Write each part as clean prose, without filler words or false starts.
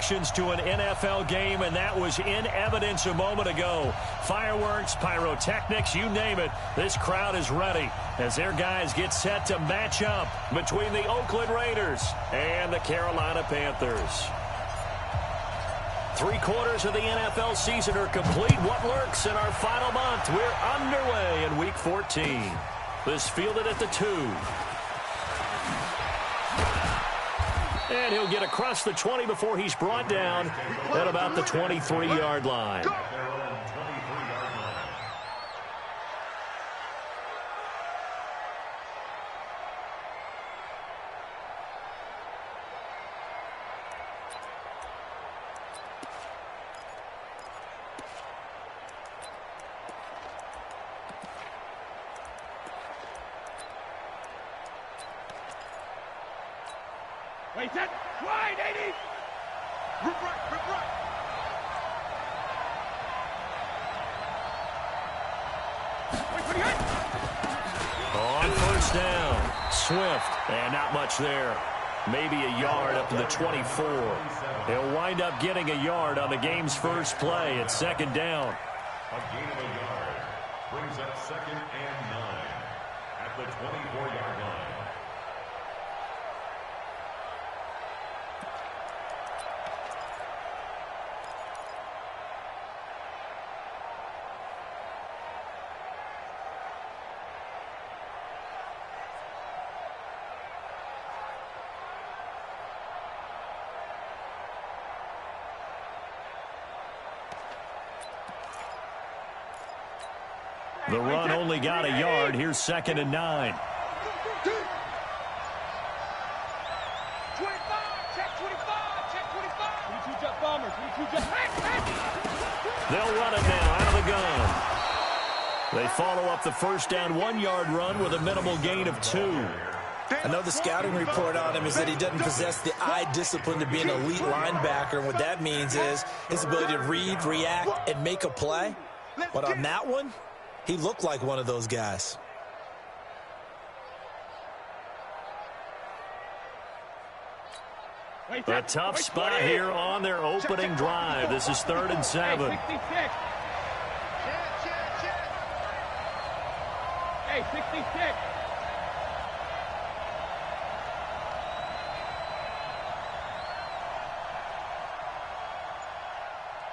reactions to an NFL game, and that was in evidence a moment ago. Fireworks, pyrotechnics, you name it. This crowd is ready as their guys get set to match up between the Oakland Raiders and the Carolina Panthers. 3/4 of the NFL season are complete. What lurks in our final month? We're underway in Week 14. This fielded at the 2. And he'll get across the 20 before he's brought down at about the 23-yard line. Wait, set, wide, 80! Rip right. On first down, Swift, and not much there. Maybe a yard up to the 24. He'll wind up getting a yard on the game's first play at second down. A gain of a yard brings up 2nd and 9 at the 24-yard line. The run only got a yard. Here's 2nd and 9. 25, check 25, check 25. 22 jet bombers, 22 jet. They'll run it now out of the gun. They follow up the first down 1-yard run with a minimal gain of 2. I know the scouting report on him is that he doesn't possess the eye discipline to be an elite linebacker. And what that means is his ability to read, react, and make a play. But on that one, he looked like one of those guys. A tough spot here on their opening drive. This is 3rd and 7. Hey, 66.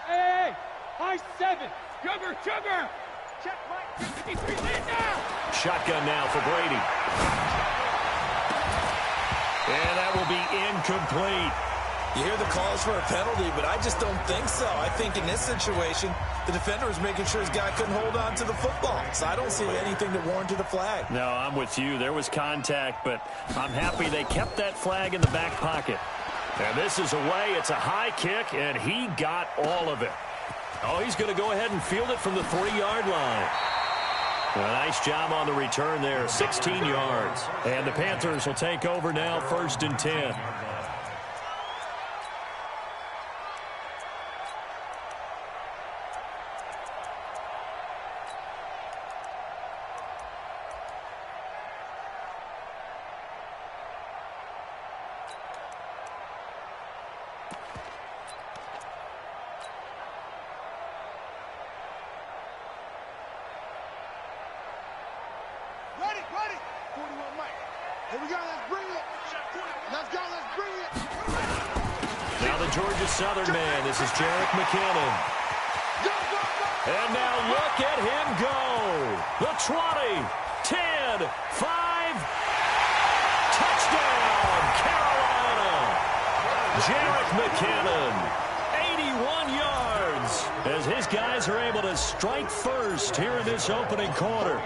Hey, high 7. Sugar. Check Mike. 53, lead now. Shotgun now for Brady. And that will be incomplete. You hear the calls for a penalty, but I just don't think so. I think in this situation, the defender was making sure his guy couldn't hold on to the football. So I don't see anything that warranted a flag. No, I'm with you. There was contact, but I'm happy they kept that flag in the back pocket. And this is away. It's a high kick, and he got all of it. Oh, he's going to go ahead and field it from the 3-yard line. A nice job on the return there, 16 yards. And the Panthers will take over now, 1st and 10. Ready. 41 Mike. Here we go, let's bring it. Let's bring it. Now the Georgia Southern man, this is Jerick McKinnon. And now look at him go. The 20, 10, 5. Touchdown, Carolina. Jerick McKinnon, 81 yards, as his guys are able to strike first here in this opening quarter.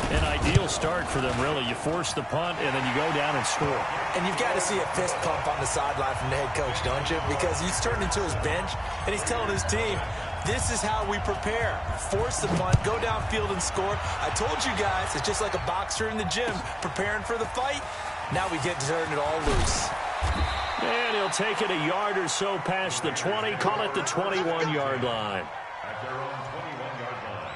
An ideal start for them, really. You force the punt, and then you go down and score. And you've got to see a fist pump on the sideline from the head coach, don't you? Because he's turned into his bench, and he's telling his team, this is how we prepare. Force the punt, go downfield and score. I told you guys, it's just like a boxer in the gym preparing for the fight. Now we get to turn it all loose. And he'll take it a yard or so past the 20, call it the 21-yard line. At their own 21-yard line.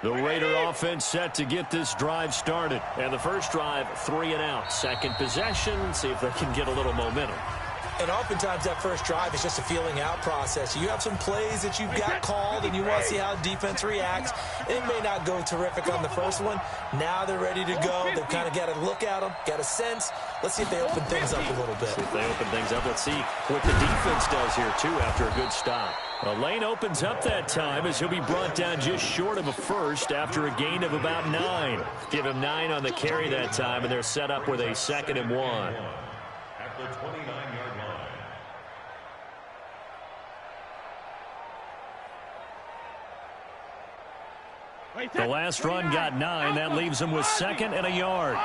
The Raider offense set to get this drive started. And the first drive, 3 and out. Second possession, see if they can get a little momentum. And oftentimes that first drive is just a feeling out process. You have some plays that you've got called and you want to see how defense reacts. It may not go terrific on the first one. Now they're ready to go. They've kind of got to look at them, got a sense. Let's see if they open things up a little bit. See if they open things up. Let's see what the defense does here, too, after a good stop. The lane opens up that time as he'll be brought down just short of a first after a gain of about 9. Give him 9 on the carry that time, and they're set up with a 2nd and 1. At the 29-yard line. The last run got 9. That leaves him with 2nd and a yard.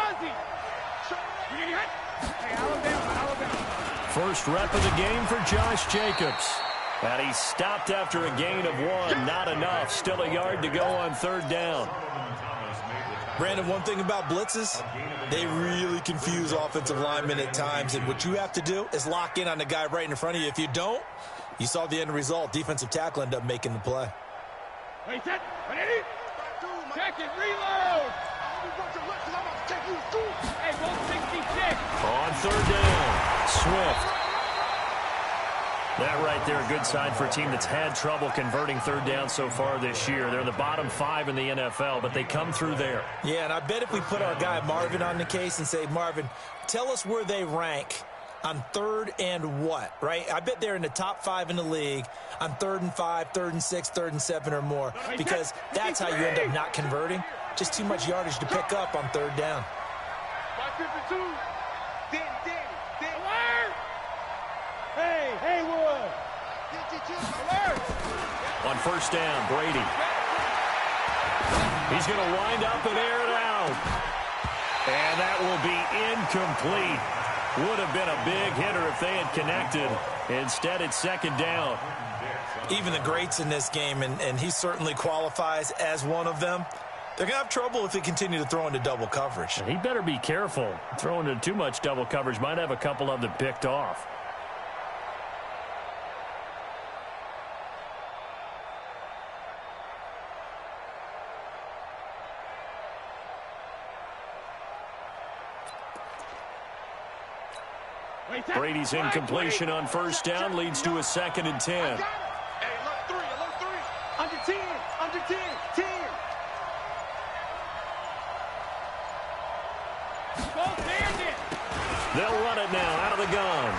First rep of the game for Josh Jacobs. And he stopped after a gain of 1. Not enough. Still a yard to go on 3rd down. Brandon, one thing about blitzes, they really confuse offensive linemen at times. And what you have to do is lock in on the guy right in front of you. If you don't, you saw the end result. Defensive tackle ended up making the play. Check it, reload! Hey, 166. On 3rd down, Swift. That right there, a good sign for a team that's had trouble converting 3rd down so far this year. They're in the bottom 5 in the NFL, but they come through there. Yeah, and I bet if we put our guy Marvin on the case and say, Marvin, tell us where they rank on 3rd and what, right? I bet they're in the top 5 in the league on 3rd and 5, 3rd and 6, 3rd and 7 or more, because that's how you end up not converting. Just too much yardage to pick up on 3rd down. 552. Hey, Haywood. Alert. On 1st down, Brady. He's going to wind up and air it out. And that will be incomplete. Would have been a big hitter if they had connected. Instead, it's 2nd down. Even the greats in this game, and he certainly qualifies as one of them, they're going to have trouble if they continue to throw into double coverage. He better be careful. Throwing into too much double coverage might have a couple of them picked off. Brady's incompletion on 1st down leads to a 2nd and 10. Hey, alert 3. Under 10, 10. Go stand it. They'll run it now out of the gun.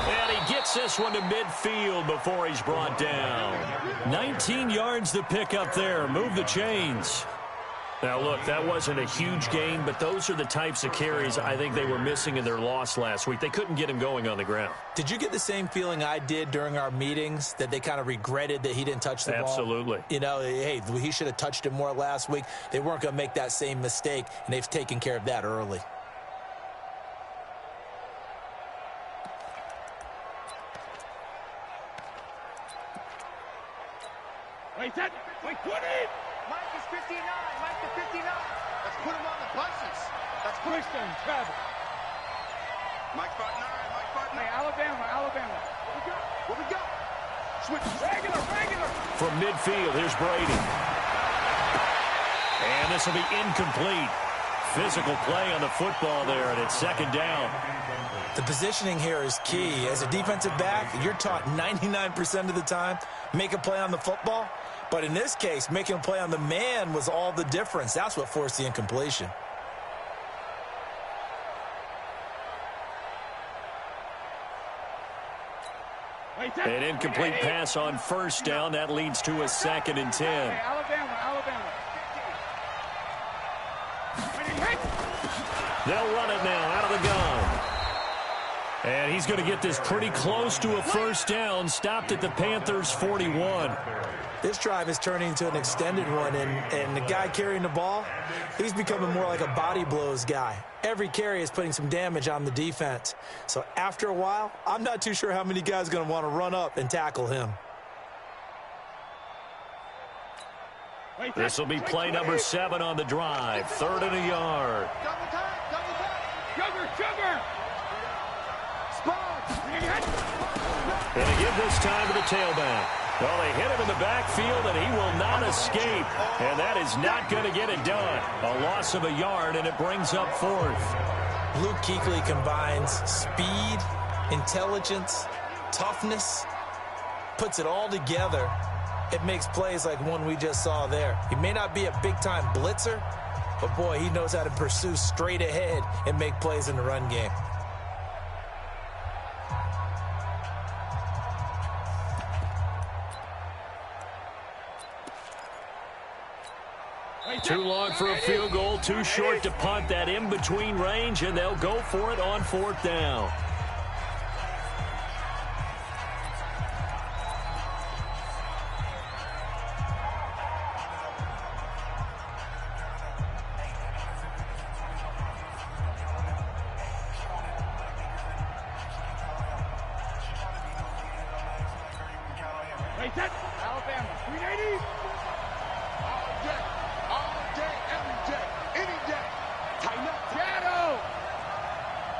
And he gets this one to midfield before he's brought down. 19 yards to pick up there. Move the chains. Now, look, that wasn't a huge gain, but those are the types of carries I think they were missing in their loss last week. They couldn't get him going on the ground. Did you get the same feeling I did during our meetings, that they kind of regretted that he didn't touch the ball? Absolutely. You know, hey, he should have touched it more last week. They weren't going to make that same mistake, and they've taken care of that early. Wait, put it. Mike is 59. Mike to 59. Let's put him on the buses. Let's Push them, travel. Mike 59. Hey, Alabama. What we got? Switch. Regular. From midfield, here's Brady. And this will be incomplete. Physical play on the football there, and it's 2nd down. The positioning here is key. As a defensive back, you're taught 99% of the time, make a play on the football. But in this case, making a play on the man was all the difference. That's what forced the incompletion. An incomplete pass on 1st down. That leads to a 2nd and 10. Hey, Alabama. They'll run it now out of the gun. And he's going to get this pretty close to a 1st down. Stopped at the Panthers' 41. This drive is turning into an extended one, and the guy carrying the ball, he's becoming more like a body blows guy. Every carry is putting some damage on the defense. So after a while, I'm not too sure how many guys are going to want to run up and tackle him. This will be play number 7 on the drive. 3rd and a yard. Double time. Sugar. Spot. And they give this time to the tailback. Well, they hit him in the backfield, and he will not escape. And that is not going to get it done. A loss of a yard, and it brings up fourth. Luke Kuechly combines speed, intelligence, toughness, puts it all together. It makes plays like one we just saw there. He may not be a big-time blitzer, but, boy, he knows how to pursue straight ahead and make plays in the run game. Too long for a field goal, too short to punt. That in-between range, and they'll go for it on fourth down. Alabama, 380. All day, every day, any day. Tighten up. Shadow.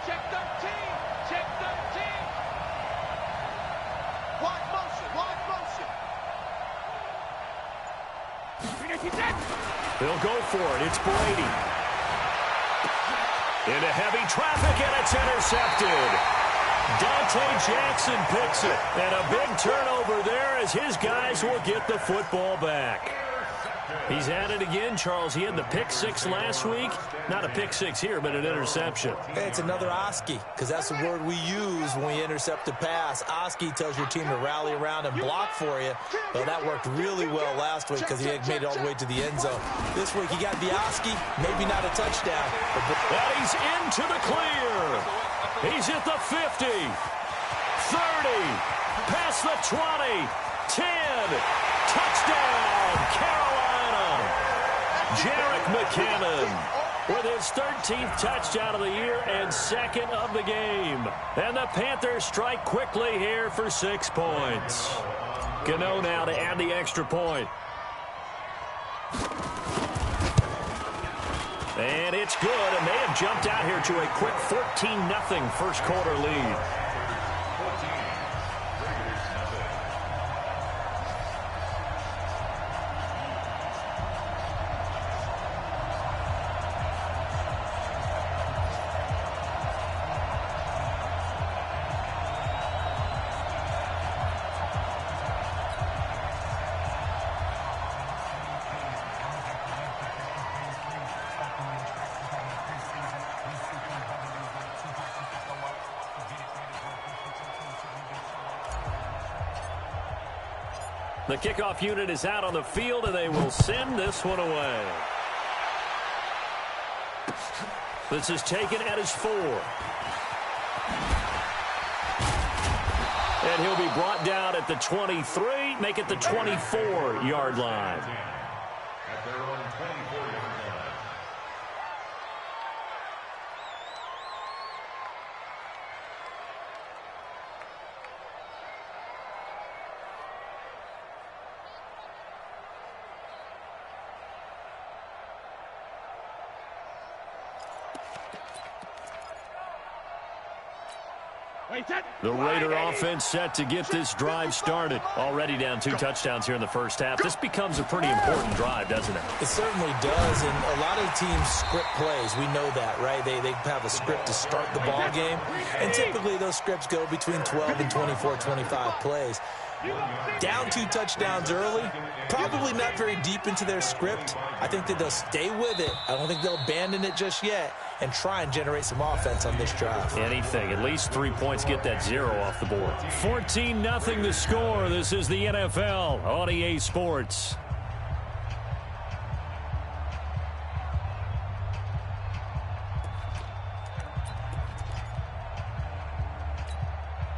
Check 13. Check 13. Wide motion, wide motion. 387. They'll go for it. It's Brady. Into heavy traffic, and it's intercepted. Dante Jackson picks it. And a big turnover there as his guys will get the football back. He's at it again, Charles. He had the pick six last week. Not a pick six here, but an interception. Hey, it's another Oski, because that's the word we use when we intercept a pass. Oski tells your team to rally around and block for you. Well, that worked really well last week because he had made it all the way to the end zone. This week, he got the Oski, maybe not a touchdown. And he's into the clear. He's at the 50, 30, past the 20, 10, touchdown, Carolina. Jerick McKinnon with his 13th touchdown of the year and second of the game. And the Panthers strike quickly here for 6 points. Gano now to add the extra point. And it's good, and they have jumped out here to a quick 14-0 first quarter lead. The kickoff unit is out on the field, and they will send this one away. This is taken at his 4. And he'll be brought down at the 23, make it the 24-yard line. At their own 24-yard line. The Raider offense set to get this drive started. Already down 2 touchdowns here in the first half. This becomes a pretty important drive, doesn't it? It certainly does, and a lot of teams script plays. We know that, right? They have a script to start the ball game, and typically those scripts go between 12 and 24, 25 plays. Down 2 touchdowns early, probably not very deep into their script. I think that they'll stay with it. I don't think they'll abandon it just yet and try and generate some offense on this drive. Anything. At least 3 points, get that 0 off the board. 14-0 the score. This is the NFL on EA Sports.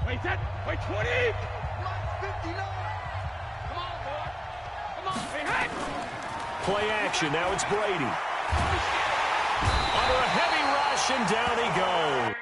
Wait, 20. Play action. Now it's Brady. Under a heavy rush, and down he goes.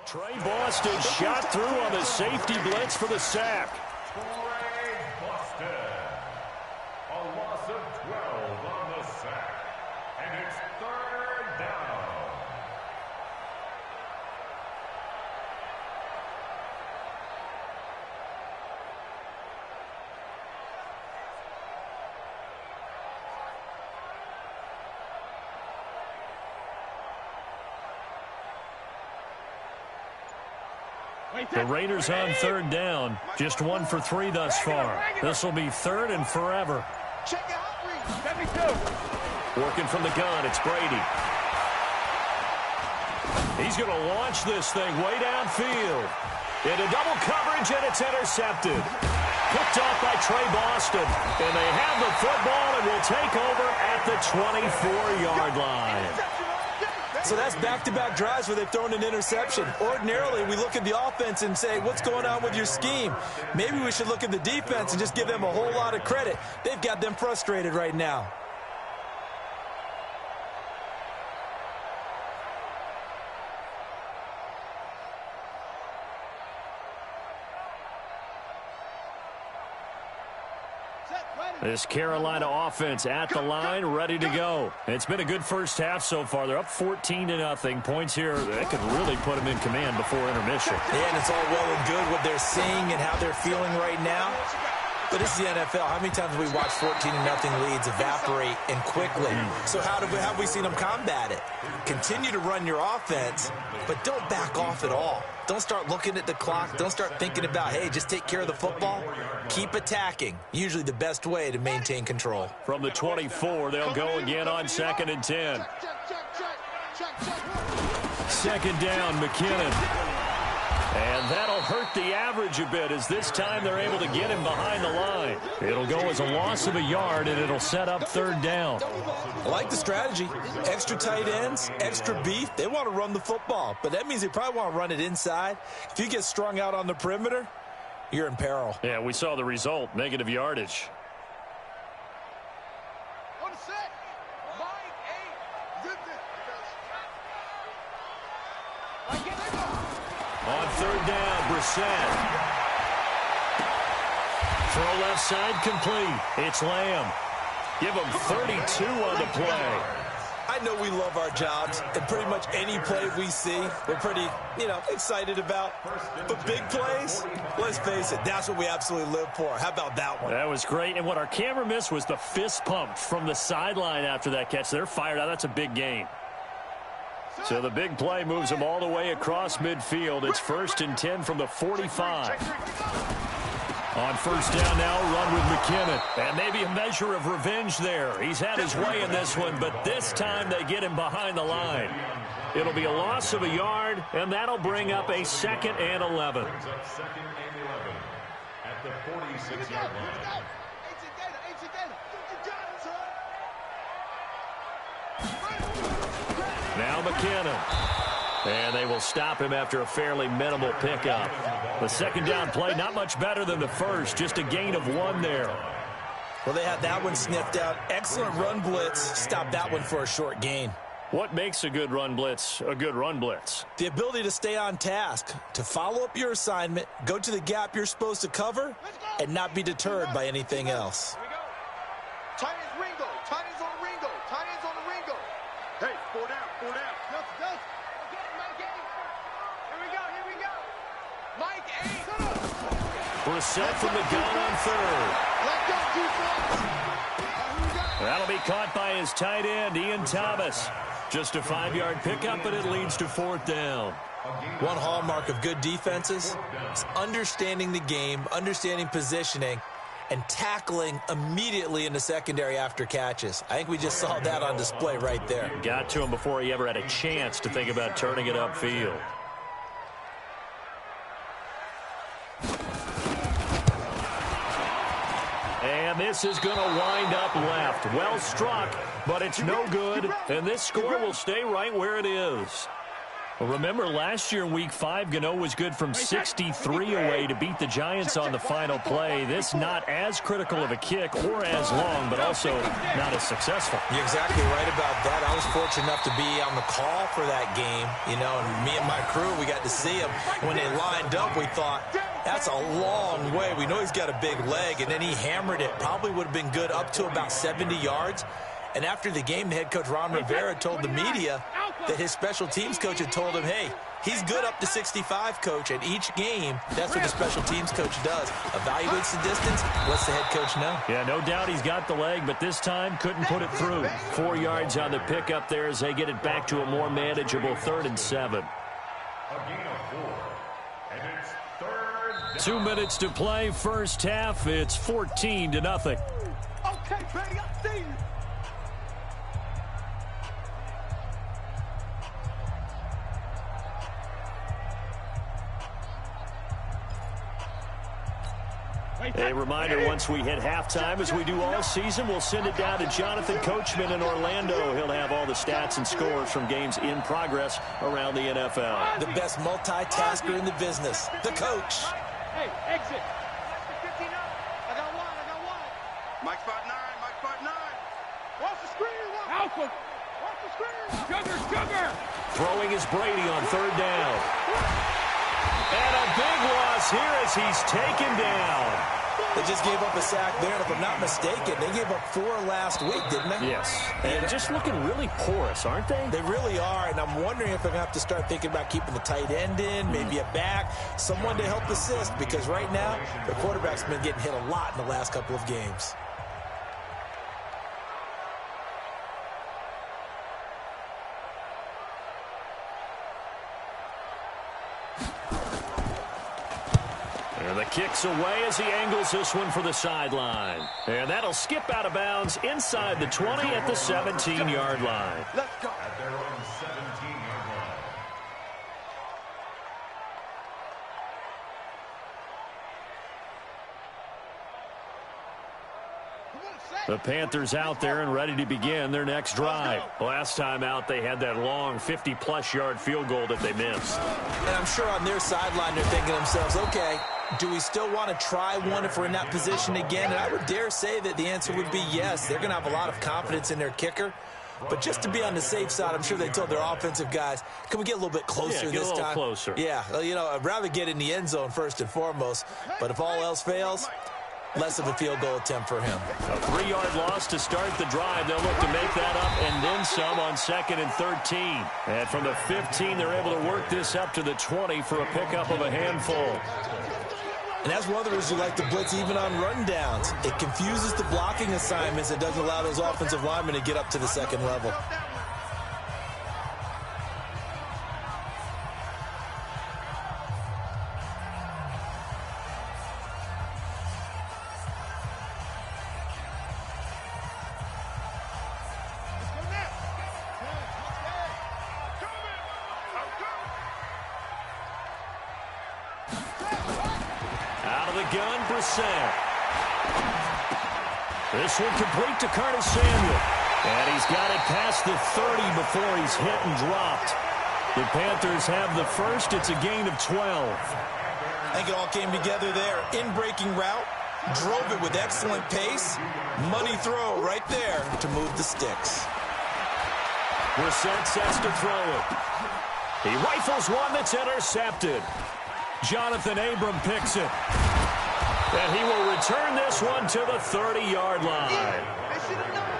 Trey Boston shot through on the safety blitz for the sack. Trey Boston. A loss of 12 on the sack. And it's 3rd down. The Raiders on 3rd down. Just 1 for 3 thus far. This will be 3rd and forever. Check out read. 72. Working from the gun, it's Brady. He's going to launch this thing way downfield. Into double coverage, and it's intercepted. Picked off by Trey Boston. And they have the football and will take over at the 24-yard line. So that's back-to-back drives where they've thrown an interception. Ordinarily, we look at the offense and say, what's going on with your scheme? Maybe we should look at the defense and just give them a whole lot of credit. They've got them frustrated right now. This Carolina offense at the line, ready to go. It's been a good first half so far. They're up 14-0. Points here, that could really put them in command before intermission. Yeah, and it's all well and good what they're seeing and how they're feeling right now. But this is the NFL. How many times have we watched 14-0 leads evaporate and quickly? So how have we seen them combat it? Continue to run your offense, but don't back off at all. Don't start looking at the clock. Don't start thinking about, hey, just take care of the football. Keep attacking. Usually the best way to maintain control. From the 24, they'll go again on 2nd and 10. 2nd down, McKinnon. And that'll hurt the average a bit as this time they're able to get him behind the line. It'll go as a loss of a yard, and it'll set up 3rd down. I like the strategy. Extra tight ends, extra beef. They want to run the football, but that means they probably want to run it inside. If you get strung out on the perimeter, you're in peril. Yeah, we saw the result, negative yardage. On the set. Mike 8. Zip it. On 3rd down, Brissett. Throw left side complete. It's Lamb. Give him 32 on the play. I know we love our jobs, and pretty much any play we see, we're pretty, excited about. But big plays, let's face it, that's what we absolutely live for. How about that one? That was great. And what our camera missed was the fist pump from the sideline after that catch. They're fired out. That's a big gain. So the big play moves them all the way across midfield. It's 1st and 10 from the 45. On 1st down now, run with McKinnon. And maybe a measure of revenge there. He's had his way in this one, but this time they get him behind the line. It'll be a loss of a yard, and that'll bring up a 2nd and 11. Brings up 2nd and 11 at the 46-yard line. Now McKinnon. And they will stop him after a fairly minimal pickup. The 2nd down play, not much better than the first, just a gain of 1 there. Well, they had that one sniffed out. Excellent run blitz. Stop that one for a short gain. What makes a good run blitz a good run blitz? The ability to stay on task, to follow up your assignment, go to the gap you're supposed to cover, and not be deterred by anything else. Here we go. Tight ends Ringo. Tight ends on the Ringo. Tight ends on the Ringo. Hey, 4 down, 4 down. Go. Here we go. Mike 8. Brissett from the gun on 3rd. Let go, defense. That'll be caught by his tight end, Ian Thomas. Just a 5-yard pickup, but it leads to 4th down. One hallmark of good defenses is understanding the game, understanding positioning, and tackling immediately in the secondary after catches. I think we just saw that on display right there. Got to him before he ever had a chance to think about turning it upfield. And this is going to wind up left. Well struck, but it's no good. And this score will stay right where it is. Well, remember, last year in Week 5, Gano was good from 63 away to beat the Giants on the final play. This not as critical of a kick or as long, but also not as successful. You're exactly right about that. I was fortunate enough to be on the call for that game, and me and my crew, we got to see him. When they lined up, we thought, that's a long way. We know he's got a big leg, and then he hammered it. Probably would have been good up to about 70 yards. And after the game, the head coach, Ron Rivera, told the media that his special teams coach had told him, hey, he's good up to 65, coach. And each game, that's what the special teams coach does. Evaluates the distance, lets the head coach know. Yeah, no doubt he's got the leg, but this time couldn't put it through. 4 yards on the pickup there as they get it back to a more manageable 3rd and 7. A gain of 4. And it's 3rd down. 2 minutes to play, first half. It's 14-0. Okay, Betty, I see you. A reminder, once we hit halftime, as we do all season, we'll send it down to Jonathan Coachman in Orlando. He'll have all the stats and scores from games in progress around the NFL. The best multitasker in the business, the coach. Hey, exit. I got one. Mike spot 9, Mike spot 9. Watch the screen, Alpha. watch the screen. Sugar. Throwing is Brady on 3rd down. And a big loss here as he's taken down. They just gave up a sack there, and if I'm not mistaken, they gave up 4 last week, didn't they? Yes. And just looking really porous, aren't they? They really are, and I'm wondering if they're going to have to start thinking about keeping the tight end in, maybe a back, someone to help assist, because right now, their quarterback's been getting hit a lot in the last couple of games. And the kick's away as he angles this one for the sideline. And that'll skip out of bounds inside the 20 at the 17-yard line. Let's go. At their own 17-yard line. The Panthers out there and ready to begin their next drive. Last time out, they had that long 50-plus yard field goal that they missed. And I'm sure on their sideline they're thinking to themselves, okay, do we still want to try one if we're in that position again? And I would dare say that the answer would be yes. They're going to have a lot of confidence in their kicker. But just to be on the safe side, I'm sure they told their offensive guys, can we get a little bit closer this time? Get a little closer. Yeah, I'd rather get in the end zone first and foremost. But if all else fails, less of a field goal attempt for him. A 3-yard loss to start the drive. They'll look to make that up and then some on 2nd and 13. And from the 15, they're able to work this up to the 20 for a pickup of a handful. And that's one of the reasons you like to blitz even on rundowns. It confuses the blocking assignments. It doesn't allow those offensive linemen to get up to the second level. Gun, Brissett. This one complete to Curtis Samuel. And he's got it past the 30 before he's hit and dropped. The Panthers have the first. It's a gain of 12. I think it all came together there. In-breaking route. Drove it with excellent pace. Money throw right there to move the sticks. Brissett sets to throw it. He rifles one that's intercepted. Jonathan Abram picks it. And he will return this one to the 30-yard line.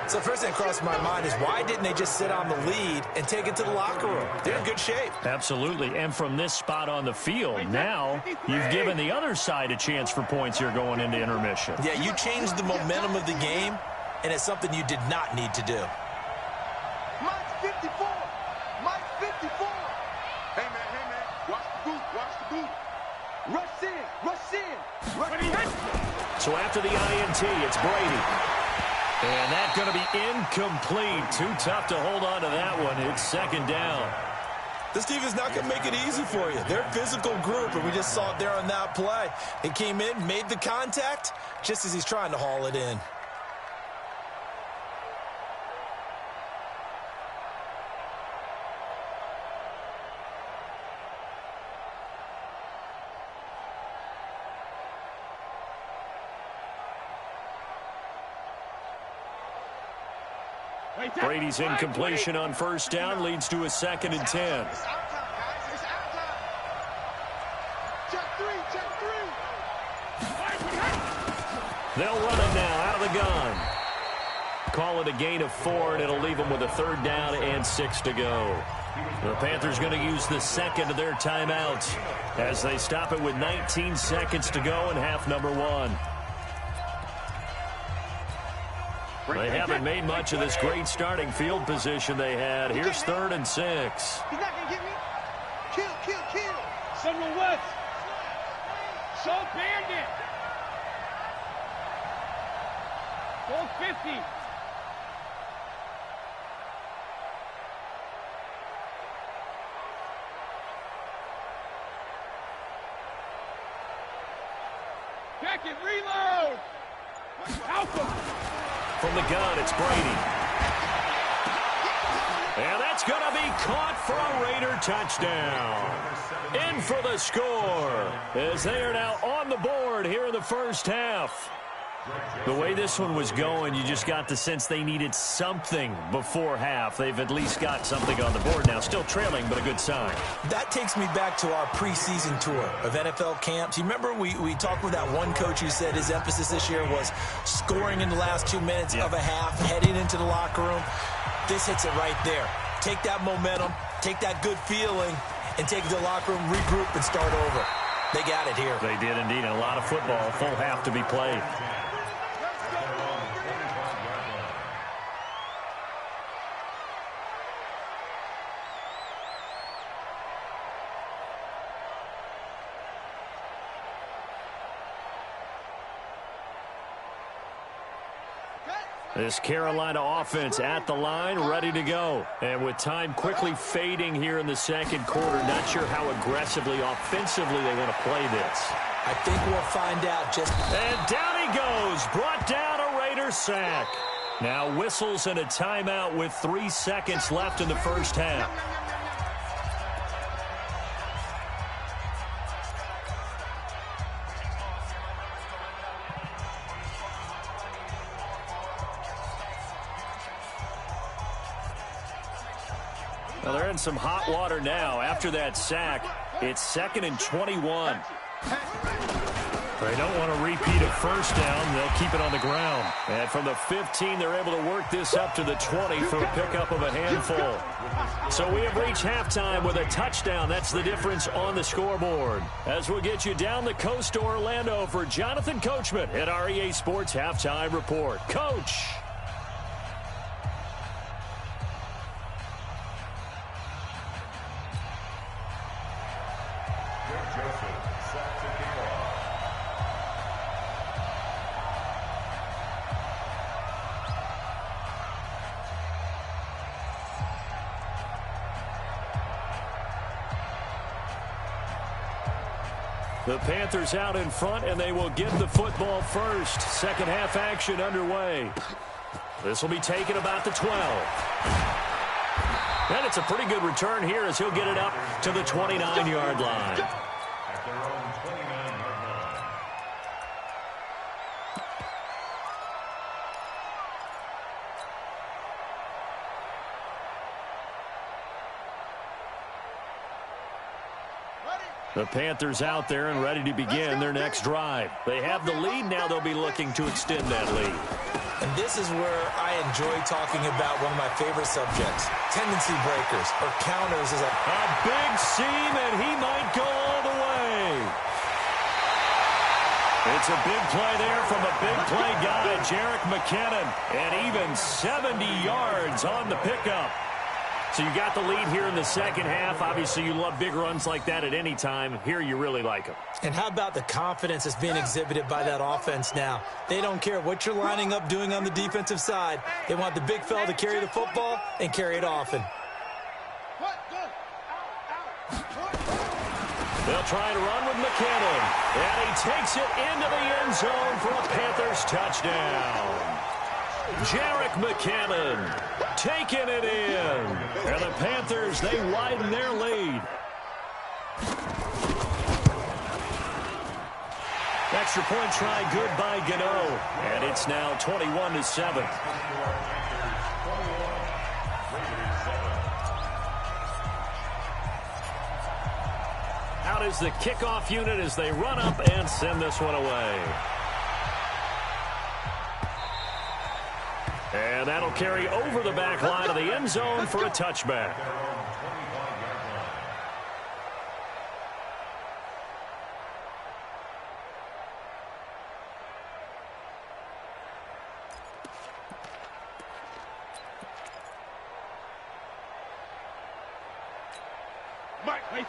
So first thing that crossed my mind is why didn't they just sit on the lead and take it to the locker room? They're in good shape. Absolutely. And from this spot on the field, now you've given the other side a chance for points here going into intermission. Yeah, you changed the momentum of the game, and it's something you did not need to do. Mike's 54. Mike's 54. Hey, man. Watch the boot. Watch the boot. Rush in. So after the INT, it's Brady. And that's going to be incomplete. Too tough to hold on to that one. It's 2nd down. This team is not going to make it easy for you. They're a physical group, and we just saw it there on that play. He came in, made the contact, just as he's trying to haul it in. Brady's incompletion on first down leads to a 2nd and 10. It's our time, guys. It's our time. Check three. Check three. They'll run it now out of the gun. Call it a gain of 4, and it'll leave them with a 3rd down and 6 to go. The Panthers going to use the 2nd of their timeouts as they stop it with 19 seconds to go in half number 1. They haven't made much of this great starting field position they had. Here's 3rd and 6. He's not going to get me. Kill. Someone West. Show Bandit. Go 50. Check it, reload! Alpha! From the gun, it's Brady. And that's going to be caught for a Raider touchdown. In for the score as they are now on the board here in the first half. The way this one was going, you just got the sense they needed something before half. They've at least got something on the board now. Still trailing, but a good sign. That takes me back to our preseason tour of NFL camps. You remember we talked with that one coach who said his emphasis this year was scoring in the last 2 minutes of a half, heading into the locker room. This hits it right there. Take that momentum, take that good feeling, and take it to the locker room, regroup, and start over. They got it here. They did indeed. And a lot of football, full half to be played. This Carolina offense at the line, ready to go. And with time quickly fading here in the second quarter, not sure how aggressively, offensively they want to play this. I think we'll find out just... And down he goes, brought down a Raider sack. Now whistles and a timeout with 3 seconds left in the first half. Well, they're in some hot water now. After that sack, it's 2nd and 21. They don't want to repeat a first down. They'll keep it on the ground. And from the 15, they're able to work this up to the 20 for a pickup of a handful. So we have reached halftime with a touchdown. That's the difference on the scoreboard. As we'll get you down the coast to Orlando for Jonathan Coachman at our EA Sports Halftime Report. Coach. The Panthers out in front, and they will get the football first. Second half action underway. This will be taken about the 12. And it's a pretty good return here as he'll get it up to the 29-yard line. At their own 29-yard line. The Panthers out there and ready to begin their next drive. They have the lead. Now they'll be looking to extend that lead. And this is where I enjoy talking about one of my favorite subjects, tendency breakers or counters. Is a big seam, and he might go all the way. It's a big play there from a big play guy, Jerick McKinnon, and even 70 yards on the pickup. So you got the lead here in the second half. Obviously, you love big runs like that at any time. Here, you really like them. And how about the confidence that's being exhibited by that offense now? They don't care what you're lining up doing on the defensive side. They want the big fella to carry the football and carry it often. They'll try to run with McKinnon. And he takes it into the end zone for a Panthers touchdown. Jerick McKinnon taking it in. And the Panthers, they widen their lead. Extra point try good by Gano. And it's now 21-7. out as the kickoff unit as they run up and send this one away. And that'll carry over the back line of the end zone for a touchback.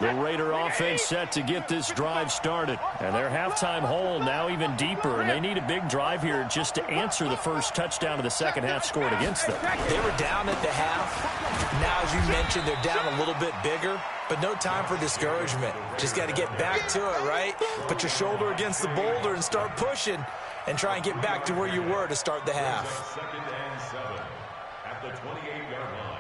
The Raider offense set to get this drive started. And their halftime hole now even deeper. And they need a big drive here just to answer the first touchdown of the second half scored against them. They were down at the half. Now, as you mentioned, they're down a little bit bigger. But no time for discouragement. Just got to get back to it, right? Put your shoulder against the boulder and start pushing. And try and get back to where you were to start the half. 2nd and 7 at the 28-yard line.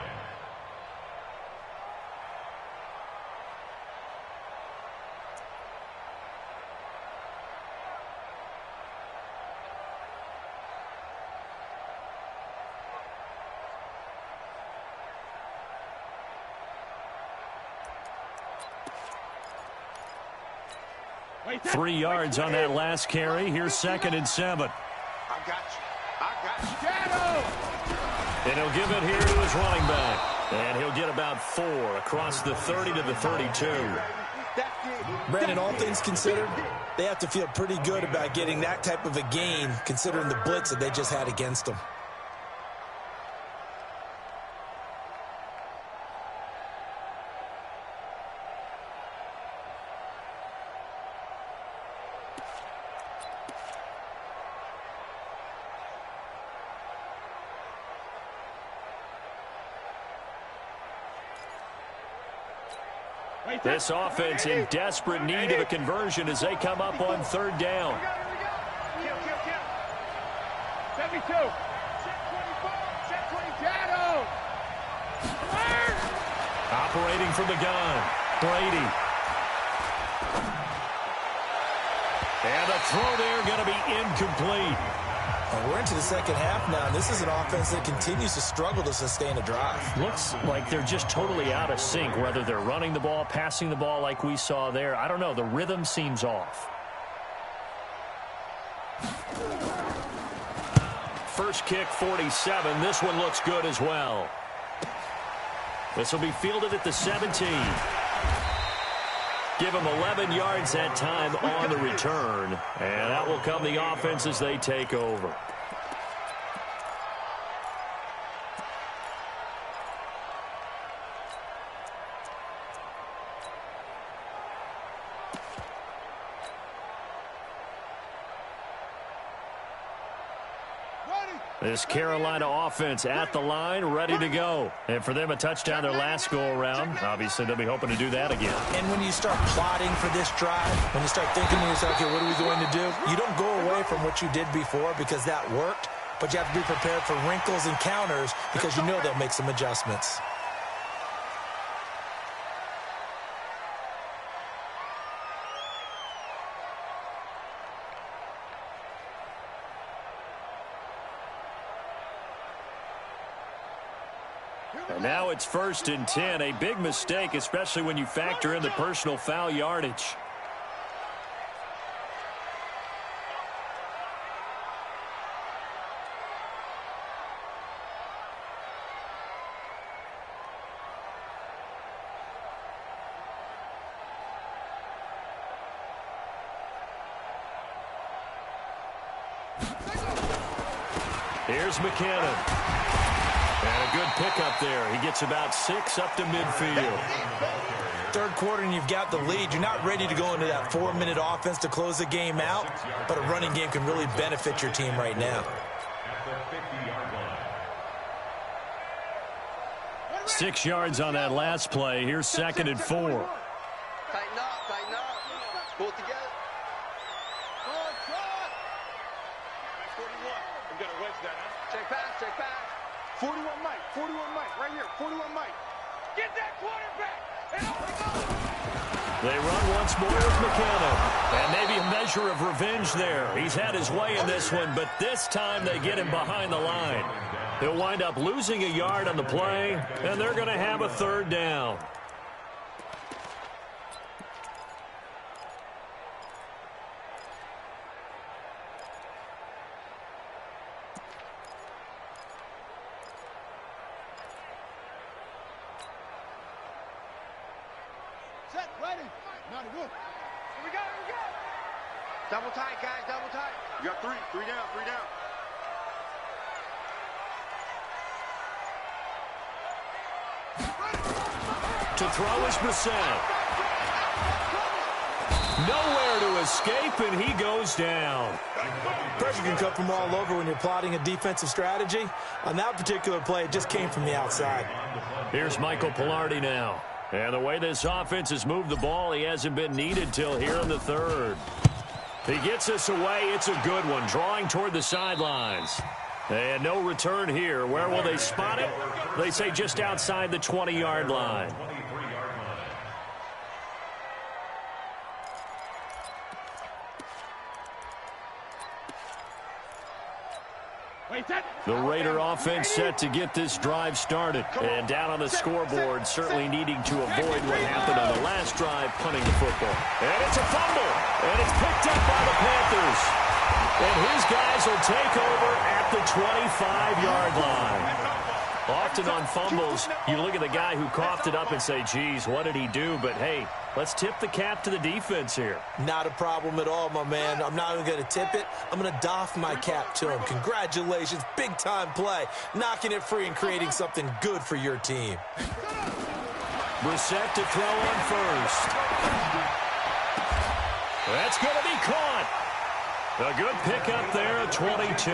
Three yards on that last carry. Here's 2nd and 7. I got you. I got you. Shadow! And he'll give it here to his running back. And he'll get about 4 across the 30 to the 32. Brandon, all things considered, they have to feel pretty good about getting that type of a gain considering the blitz that they just had against them. This offense in desperate need of a conversion as they come up on 3rd down. 72. Shadow. Operating from the gun, Brady. And the throw there going to be incomplete. And we're into the second half now. This is an offense that continues to struggle to sustain a drive. Looks like they're just totally out of sync, whether they're running the ball, passing the ball like we saw there. I don't know. The rhythm seems off. First kick, 47. This one looks good as well. This will be fielded at the 17. Give them 11 yards that time on the return. And that will come the offense as they take over. This Carolina offense at the line, ready to go. And for them, a touchdown their last go-around. Obviously, they'll be hoping to do that again. And when you start plotting for this drive, when you start thinking to yourself, okay, what are we going to do? You don't go away from what you did before because that worked, but you have to be prepared for wrinkles and counters because you know they'll make some adjustments. And now it's 1st and 10. A big mistake, especially when you factor in the personal foul yardage. Here's McKinnon. And a good pickup there. He gets about 6 up to midfield. Third quarter and you've got the lead. You're not ready to go into that 4-minute offense to close the game out, but a running game can really benefit your team right now. At the 50-yard line. 6 yards on that last play. Here's 2nd and 4. Tighten up, tighten up. Pull it together. 41. We got to wedge that, huh? Check pass, check pass. 41 Mike, 41 Mike, right here, 41 Mike. Get that quarterback! And They run once more with McKinnon. And maybe a measure of revenge there. He's had his way in this one, but this time they get him behind the line. He'll wind up losing a yard on the play, and they're going to have a 3rd down. Set, ready. Not good. Here we go, here we go. Double tight, guys, double tight. You got three down, three down. To throw is Brissett. Nowhere to escape, and he goes down. Pressure can come from all over when you're plotting a defensive strategy. On that particular play, it just came from the outside. Here's Michael Pilardi now. And the way this offense has moved the ball, he hasn't been needed till here in the third. He gets us away. It's a good one, drawing toward the sidelines. And no return here. Where will they spot it? They say just outside the 20-yard line. The Raider offense set to get this drive started. And down on the scoreboard, certainly needing to avoid what happened on the last drive, punting the football. And it's a fumble. And it's picked up by the Panthers. And his guys will take over at the 25-yard line. Often on fumbles, you look at the guy who coughed it up and say, geez, what did he do? But, hey, let's tip the cap to the defense here. Not a problem at all, my man. I'm not even going to tip it. I'm going to doff my cap to him. Congratulations. Big-time play. Knocking it free and creating something good for your team. Brissett to throw on first. That's going to be caught. A good pickup there at 22.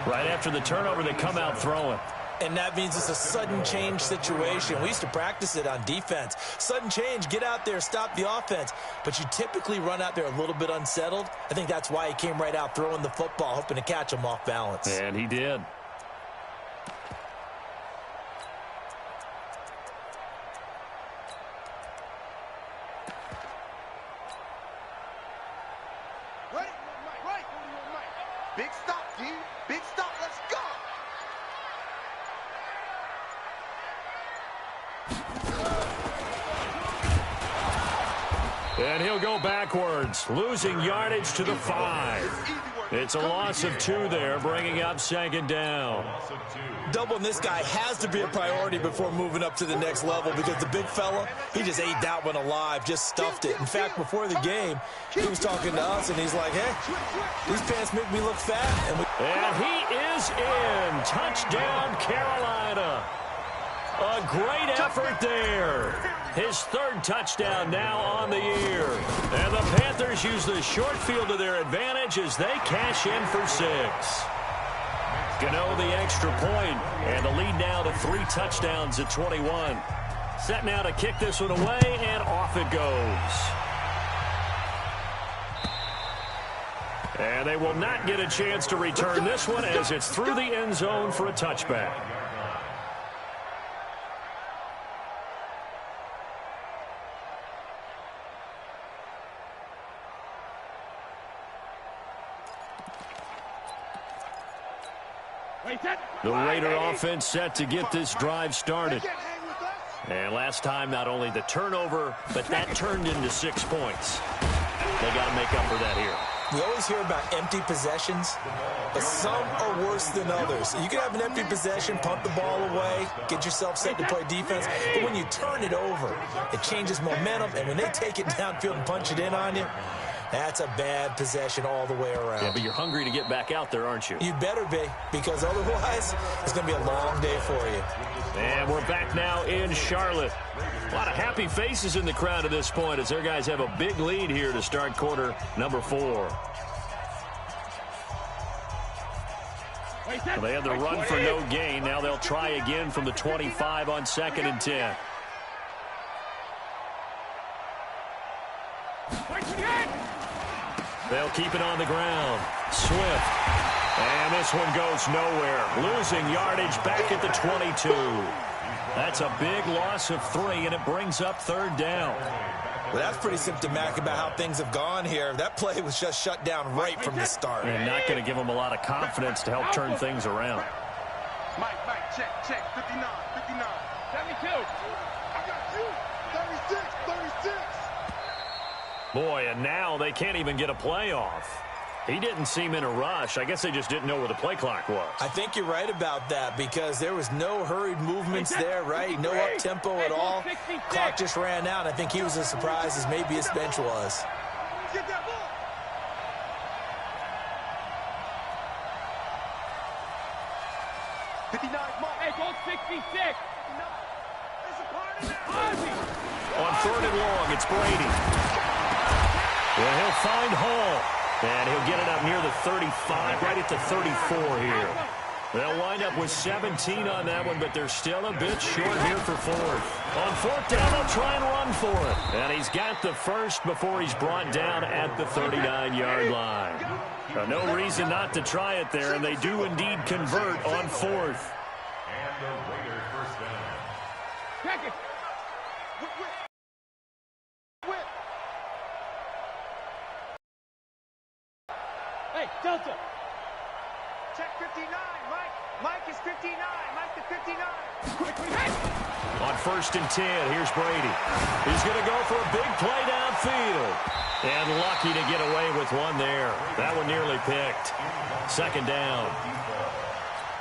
Right after the turnover, they come out throwing. And that means it's a sudden change situation. We used to practice it on defense. Sudden change, get out there, stop the offense. But you typically run out there a little bit unsettled. I think that's why he came right out throwing the football, hoping to catch him off balance. And he did. Big stop, D. Big stop. Let's go. And he'll go backwards, losing yardage to the 5. It's a loss of 2 there, bringing up second down. Doubling this guy has to be a priority before moving up to the next level because the big fella, he just ate that one alive, just stuffed it. In fact, before the game, he was talking to us, and he's like, hey, these pants make me look fat. And he is in. Touchdown, Carolina. A great effort there. His 3rd touchdown now on the year. And the Panthers use the short field to their advantage as they cash in for 6. Gano the extra point, and the lead now to 3 touchdowns at 21. Set now to kick this one away, and off it goes. And they will not get a chance to return this one as it's through the end zone for a touchback. The Raider offense set to get this drive started. And last time, not only the turnover, but that turned into 6 points. They got to make up for that here. We always hear about empty possessions, but some are worse than others. You can have an empty possession, punt the ball away, get yourself set to play defense, but when you turn it over, it changes momentum, and when they take it downfield and punch it in on you, that's a bad possession all the way around. Yeah, but you're hungry to get back out there, aren't you? You better be, because otherwise, it's going to be a long day for you. And we're back now in Charlotte. A lot of happy faces in the crowd at this point as their guys have a big lead here to start quarter number 4. Well, they had the run for no gain. Now they'll try again from the 25 on 2nd and 10. They'll keep it on the ground. Swift. And this one goes nowhere. Losing yardage back at the 22. That's a big loss of 3, and it brings up 3rd down. Well, that's pretty symptomatic about how things have gone here. That play was just shut down right from the start. And not going to give them a lot of confidence to help turn things around. Mike, check. 59, 59. 72. I got you. 36, 36. Boy, and now they can't even get a play off. He didn't seem in a rush. I guess they just didn't know where the play clock was. I think you're right about that because there was no hurried movements there, right? No up-tempo at all. Clock just ran out. I think he was as surprised as maybe his bench was. Get that ball. Hey, go 66. On 3rd and long, it's Brady. Well, he'll find Hall. And he'll get it up near the 35, right at the 34 here. They'll wind up with 17 on that one, but they're still a bit short here for 4th. On 4th down, they'll try and run for it. And he's got the first before he's brought down at the 39-yard line. No reason not to try it there, and they do indeed convert on 4th. And the Raiders first down. Check it. Hey, Delta. Check 59, Mike. Mike is 59. Mike to 59. On 1st and 10, here's Brady. He's going to go for a big play downfield. And lucky to get away with one there. That one nearly picked. 2nd down.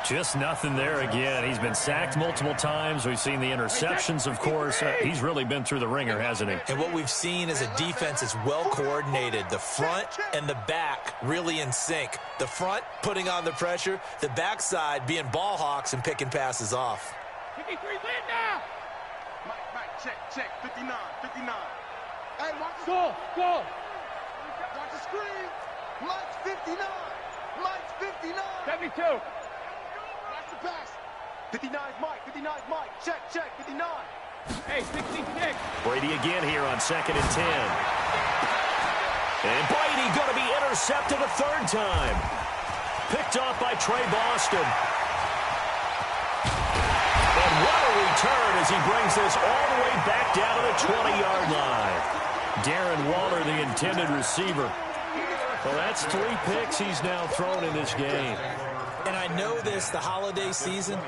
Just nothing there again. He's been sacked multiple times. We've seen the interceptions, of course. He's really been through the ringer, hasn't he? And what we've seen is a defense that's well coordinated. The front and the back really in sync. The front putting on the pressure. The backside being ball hawks and picking passes off. 53, land now. Mike, check. 59. Hey, watch the Go. Watch the screen. Mike's 59. Mike's 59. 72. Watch the pass. 59's Mike. Check. 59. Hey, 66. Brady again here on 2nd and 10. And Brady going to be intercepted a 3rd time. Picked off by Trey Boston. And what a return as he brings this all the way back down to the 20-yard line. Darren Waller, the intended receiver. Well, that's 3 picks he's now thrown in this game. And I know this, the holiday season,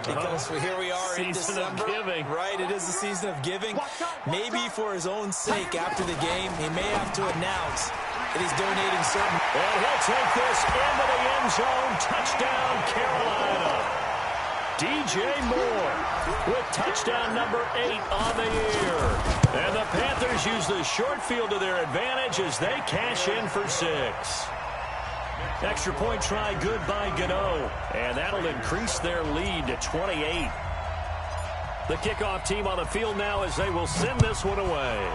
because here we are in December. Season of giving. Right, it is the season of giving. Maybe for his own sake after the game, he may have to announce that he's donating certain. And he'll take this into the end zone. Touchdown, Carolina. DJ Moore with touchdown number 8 on the year. And the Panthers use the short field to their advantage as they cash in for 6. Extra point try good by Gano. And that'll increase their lead to 28. The kickoff team on the field now as they will send this one away.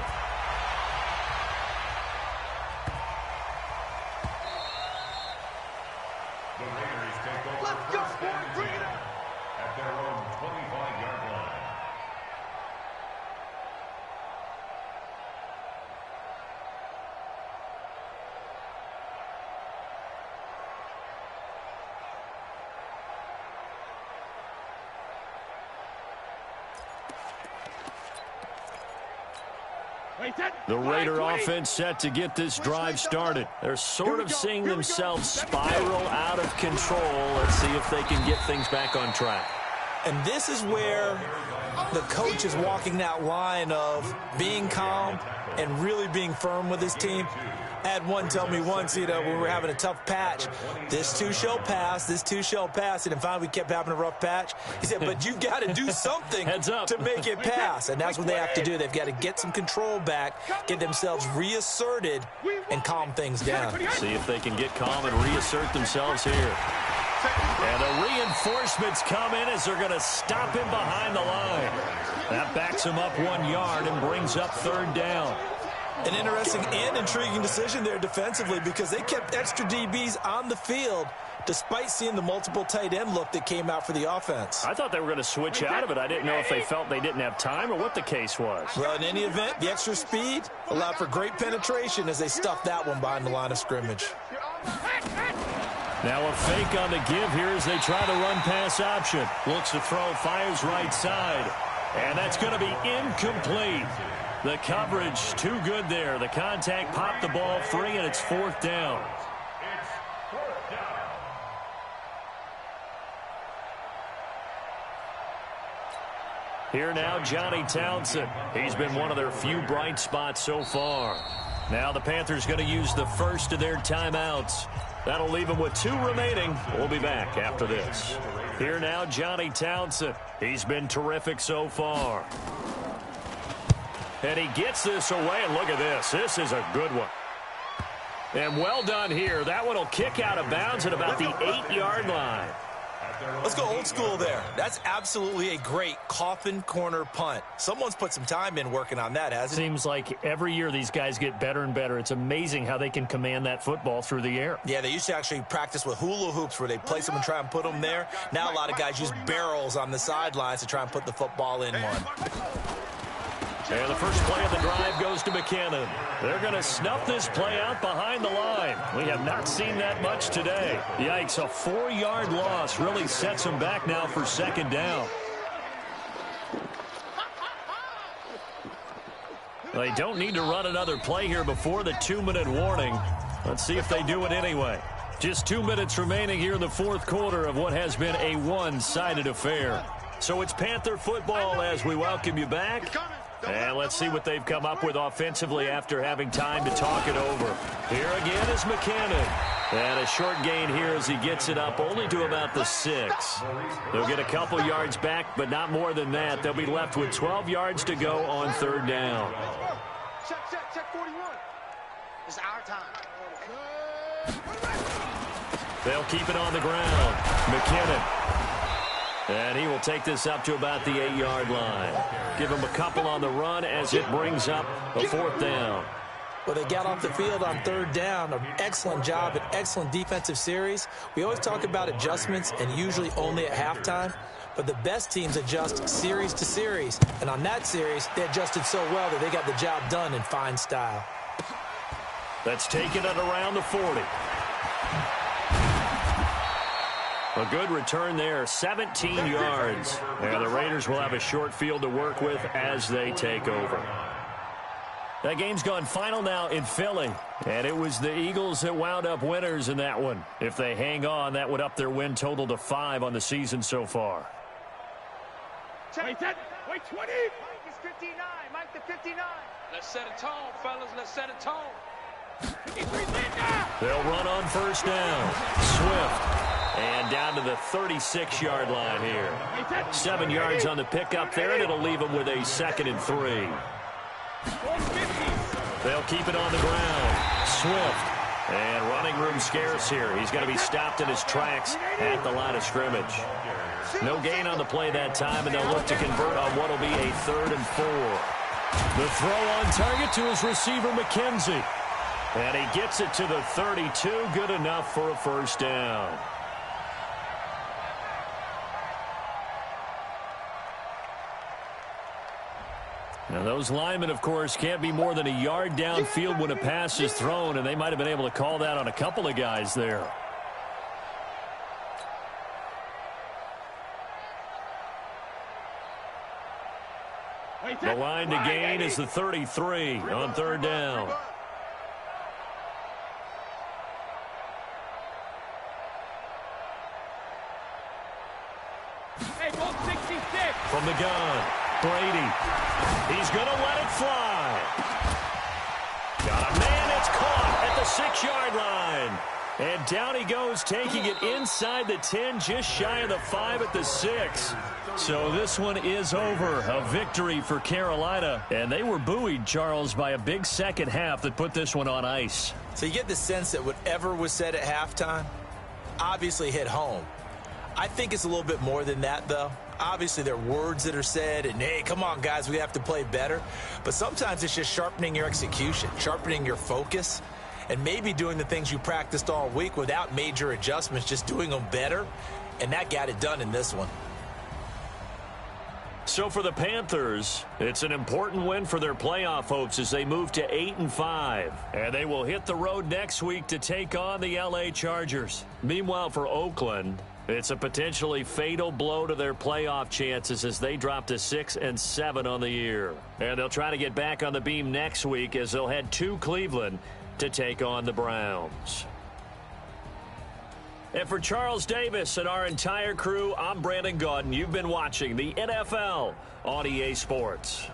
The Raiders take over. Let's go, boy. Bring it up. At their own 25-yard line. The Raider offense set to get this drive started. They're sort of seeing themselves spiral out of control. Let's see if they can get things back on track. And this is where the coach is walking that line of being calm and really being firm with his team. I had one tell me once, when we were having a tough patch, this too shall pass, this too shall pass. And finally we kept having a rough patch. He said, but you've got to do something to make it pass. And that's what they have to do. They've got to get some control back, get themselves reasserted, and calm things down. See if they can get calm and reassert themselves here. And the reinforcements come in as they're going to stop him behind the line. That backs him up 1 yard and brings up 3rd down. An interesting and intriguing decision there defensively because they kept extra DBs on the field despite seeing the multiple tight end look that came out for the offense. I thought they were going to switch out of it. I didn't know if they felt they didn't have time or what the case was. Well, in any event, the extra speed allowed for great penetration as they stuffed that one behind the line of scrimmage. Now a fake on the give here as they try the run-pass option. Looks to throw, fires right side. And that's going to be incomplete. The coverage too good there. The contact popped the ball free, and it's 4th down. It's 4th down. Here now, Johnny Townsend. He's been one of their few bright spots so far. Now the Panthers going to use the first of their timeouts. That'll leave them with 2 remaining. We'll be back after this. Here now, Johnny Townsend. He's been terrific so far. And he gets this away, and look at this. This is a good one. And well done here. That one will kick out of bounds at about the 8-yard line. Let's go old school there. That's absolutely a great coffin corner punt. Someone's put some time in working on that, hasn't it? Seems like every year these guys get better and better. It's amazing how they can command that football through the air. Yeah, they used to actually practice with hula hoops where they place them and try and put them there. Now a lot of guys use barrels on the sidelines to try and put the football in one. And the first play of the drive goes to McKinnon. They're going to snuff this play out behind the line. We have not seen that much today. Yikes, a 4-yard loss really sets them back now for second down. They don't need to run another play here before the 2-minute warning. Let's see if they do it anyway. Just 2 minutes remaining here in the fourth quarter of what has been a one-sided affair. So it's Panther football as we welcome you back. And let's see what they've come up with offensively after having time to talk it over. Here again is McKinnon. And a short gain here as he gets it up only to about the 6. They'll get a couple yards back, but not more than that. They'll be left with 12 yards to go on third down. Check 41. It's our time. They'll keep it on the ground. McKinnon. And he will take this up to about the 8-yard line. Give him a couple on the run as it brings up a 4th down. Well, they got off the field on third down. An excellent job, an excellent defensive series. We always talk about adjustments and usually only at halftime. But the best teams adjust series to series. And on that series, they adjusted so well that they got the job done in fine style. Let's take it at around the 40. A good return there, 17 yards. And the Raiders will have a short field to work with as they take over. That game's gone final now in Philly. And it was the Eagles that wound up winners in that one. If they hang on, that would up their win total to 5 on the season so far. Wait, 20. Mike is 59. Mike the 59. Let's set a tone, fellas. Let's set a tone. 53 Linda. They'll run on first down. Swift. And down to the 36-yard line here. 7 yards on the pickup there, and it'll leave them with a 2nd and 3. They'll keep it on the ground. Swift. And running room scarce here. He's going to be stopped in his tracks at the line of scrimmage. No gain on the play that time, and they'll look to convert on what will be a 3rd and 4. The throw on target to his receiver, McKenzie. And he gets it to the 32. Good enough for a first down. Now, those linemen, of course, can't be more than a yard downfield when a pass is thrown, and they might have been able to call that on a couple of guys there. The line to gain is the 33 on third down. Hey, goal 66. From the gun, Brady. He's going to let it fly. Got a man, it's caught at the 6-yard line. And down he goes, taking it inside the 10, just shy of the 5 at the 6. So this one is over. A victory for Carolina. And they were buoyed, Charles, by a big second half that put this one on ice. So you get the sense that whatever was said at halftime obviously hit home. I think it's a little bit more than that, though. Obviously, there are words that are said, and, hey, come on, guys, we have to play better. But sometimes it's just sharpening your execution, sharpening your focus, and maybe doing the things you practiced all week without major adjustments, just doing them better. And that got it done in this one. So for the Panthers, it's an important win for their playoff hopes as they move to 8-5. And they will hit the road next week to take on the LA Chargers. Meanwhile, for Oakland, it's a potentially fatal blow to their playoff chances as they drop to 6-7 on the year. And they'll try to get back on the beam next week as they'll head to Cleveland to take on the Browns. And for Charles Davis and our entire crew, I'm Brandon Gaudin. You've been watching the NFL on EA Sports.